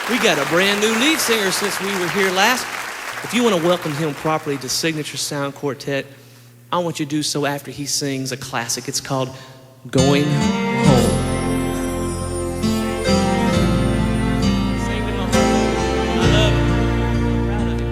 We got a brand new lead singer since we were here last. If you want to welcome him properly to Signature Sound Quartet, I want you to do so after he sings a classic. It's called Going Home. Sing to my heart. I love it. I'm proud of it.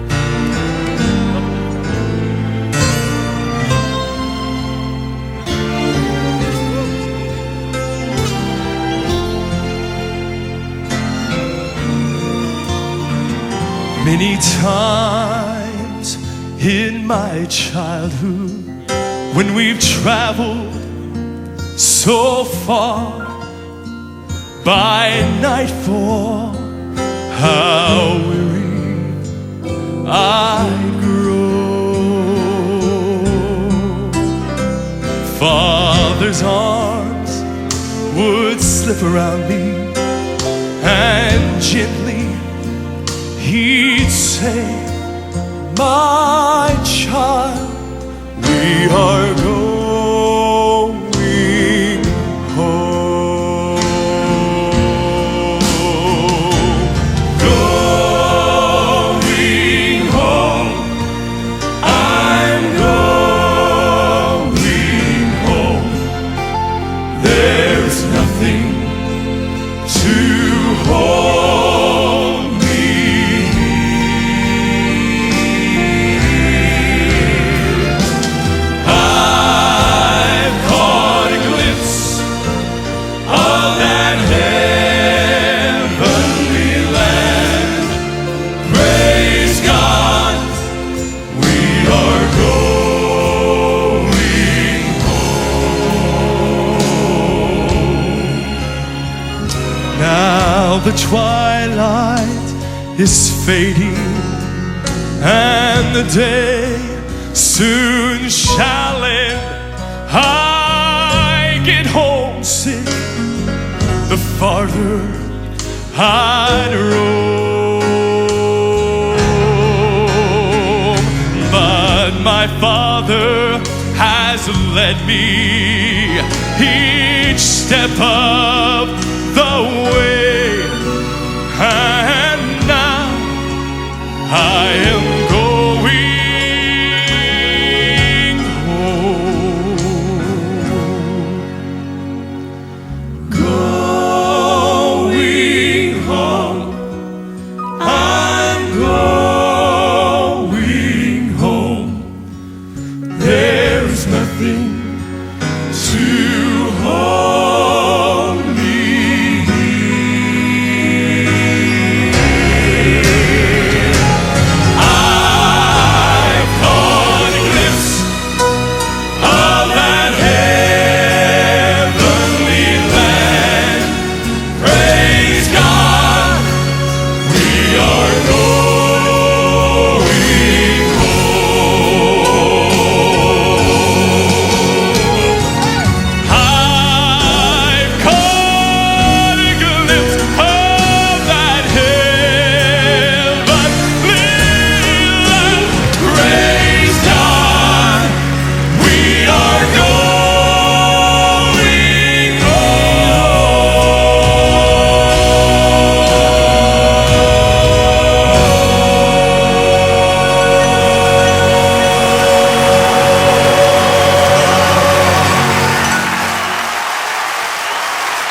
Many times in my childhood, when we've traveled so far, by nightfall, how weary I'd grow. Father's arms would slip around me, and gently he'd say, "My child, we are going home." Going home, I'm going home. There's nothing to hold me. Now the twilight is fading, and the day soon shall end. I get homesick the farther I'd roam, but my Father has led me each step of the way.